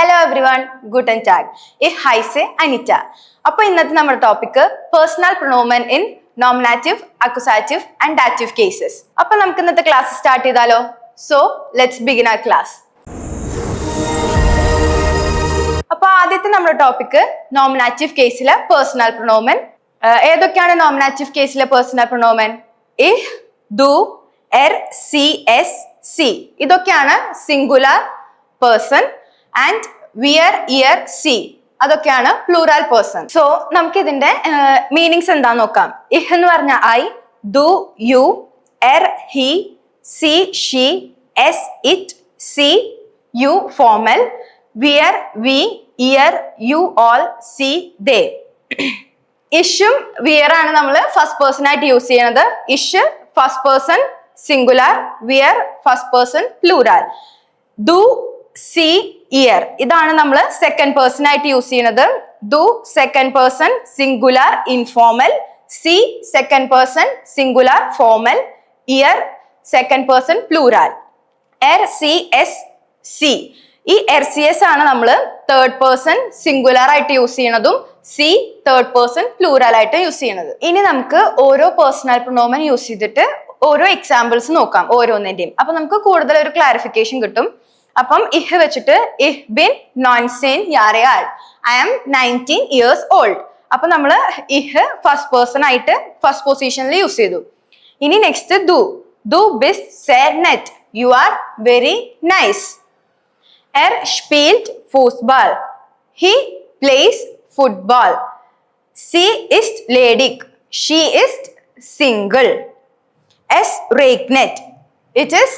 Hello everyone, guten Tag. Ich heiße Anita. അപ്പോൾ ഇന്നത്തെ നമ്മുടെ ടോപ്പിക് പേഴ്സണൽ പ്രൊനോമൻ in nominative, accusative and dative cases. അപ്പോൾ നമുക്ക് ഇന്നത്തെ ക്ലാസ് സ്റ്റാർട്ട് ചെയ്താലോ? So let's begin our class. അപ്പോൾ ആദ്യത്തെ നമ്മുടെ ടോപ്പിക് നോമിനാറ്റീവ് കേസിലെ പേഴ്സണൽ പ്രൊനോമൻ. ഏതൊക്കെയാണ് നോമിനാറ്റീവ് കേസിലെ പേഴ്സണൽ പ്രൊനോമൻ? ഇഹ്, ദു, എർ, സി, എസ്, സി. ഇതൊക്കെയാണ് സിംഗുലർ പേഴ്സൺ. ആൻഡ് വിയർ, ഇയർ, സി അതൊക്കെയാണ് പ്ലൂറൽ പേഴ്സൺ. സോ നമുക്ക് ഇതിന്റെ മീനിങ്സ് എന്താന്ന് നോക്കാം. ഇഹ് എന്ന് പറഞ്ഞ ഐ, ദു യു, എർ ഹി, സി ഷീ, എസ് ഇറ്റ്, സി യു ഫോർമൽ, വിയർ വി, ഇയർ യു ഓൾ, സി ദേ. ഇഷും വിയർ ആണ് നമ്മൾ ഫസ്റ്റ് പേഴ്സൺ ആയിട്ട് യൂസ് ചെയ്യുന്നത്. ഇഷ് ഫസ്റ്റ് പേഴ്സൺ സിംഗുലർ, വിയർ ഫസ്റ്റ് പേഴ്സൺ പ്ലൂറൽ. ദു, സി, ഇയർ ഇതാണ് നമ്മൾ സെക്കൻഡ് പേഴ്സൺ ആയിട്ട് യൂസ് ചെയ്യുന്നത്. ദു സെക്കൻഡ് പേഴ്സൺ സിംഗുലർ ഇൻഫോർമൽ, സി സെക്കൻഡ് പേഴ്സൺ സിംഗുലർ ഫോർമൽ, ഇയർ സെക്കൻഡ് പേഴ്സൺ പ്ലൂറൽ. എർ, സി, എസ്, സി ഈ എർ സി എസ് ആണ് നമ്മൾ തേർഡ് പേഴ്സൺ സിംഗുലർ ആയിട്ട് യൂസ് ചെയ്യണതും സി തേർഡ് പേഴ്സൺ പ്ലൂറൽ ആയിട്ട് യൂസ് ചെയ്യണത്. ഇനി നമുക്ക് ഓരോ പേഴ്സണൽ പ്രൊനോമൻ യൂസ് ചെയ്തിട്ട് ഓരോ എക്സാമ്പിൾസ് നോക്കാം ഓരോന്നിന്റെയും. അപ്പൊ നമുക്ക് കൂടുതൽ ഒരു ക്ലാരിഫിക്കേഷൻ കിട്ടും. അപ്പം ഇഹ് വെച്ചിട്ട് ഇഹ് ബിൻ 19 Jahre alt, I am 19 years old. അപ്പൊ നമ്മള് ഇഹ് ഫസ്റ്റ് പേഴ്സൺ ആയിട്ട് ഫസ്റ്റ് പൊസിഷനിൽ യൂസ് ചെയ്തു. ഇനി നെക്സ്റ്റ് ദു, ദു ബിസ്റ്റ് സെയർ നെറ്റ്, യു ആർ വെരി നൈസ്. എർ സ്പീൽറ്റ് ഫൂട്ബോൾ, ഹി പ്ലേസ് ഫുട്ബോൾ. സി ഇസ്റ്റ് ലേഡിക്, ഷീ ഇസ്റ്റ് സിംഗിൾ. എസ് regnet, it is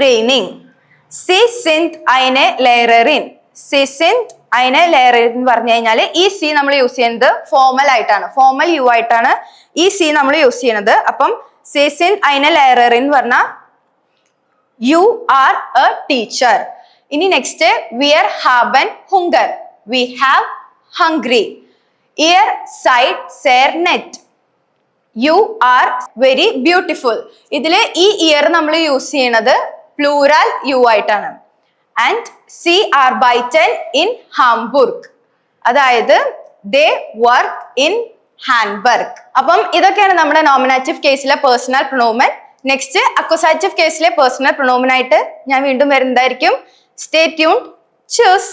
raining. സി സിന്ത് eine Lehrerin, സി സിന്ത് eine Lehrerin എന്ന് പറഞ്ഞു കഴിഞ്ഞാല് ഈ സി നമ്മൾ യൂസ് ചെയ്യുന്നത് ഫോർമൽ ആയിട്ടാണ്, ഫോർമൽ യു ആയിട്ടാണ് ഈ സി നമ്മൾ യൂസ് ചെയ്യുന്നത്. അപ്പം സി സിന്ത് eine Lehrerin എന്ന് പറഞ്ഞാൽ യു ആർ എ ടീച്ചർ. ഇനി നെക്സ്റ്റ് വിയർ ഹാബൻ ഹുങ്കർ, വി ഹാവ് ഹംഗ്രി. ഇയർ സൈഡ് സെയർ നെറ്റ്, യു ആർ വെരി ബ്യൂട്ടിഫുൾ. ഇതില് ഈ ഇയർ നമ്മൾ യൂസ് ചെയ്യണത് പ്ലൂറൽ യു ആയിട്ടാണ്. ആൻഡ് സി ആർബൈറ്റൻ ഇൻ ഹാംബുർഗ്, അതായത് ദേ വർക്ക് ഇൻ ഹാൻബർഗ്. അപ്പം ഇതൊക്കെയാണ് നമ്മുടെ നോമിനാറ്റീവ് കേസിലെ പേഴ്സണൽ പ്രൊനോമൻ. നെക്സ്റ്റ് അക്യൂസാറ്റീവ് കേസിലെ പേഴ്സണൽ പ്രൊനോമൻ ആയിട്ട് ഞാൻ വീണ്ടും വരുന്നതായിരിക്കും. Stay tuned. ചൂസ്.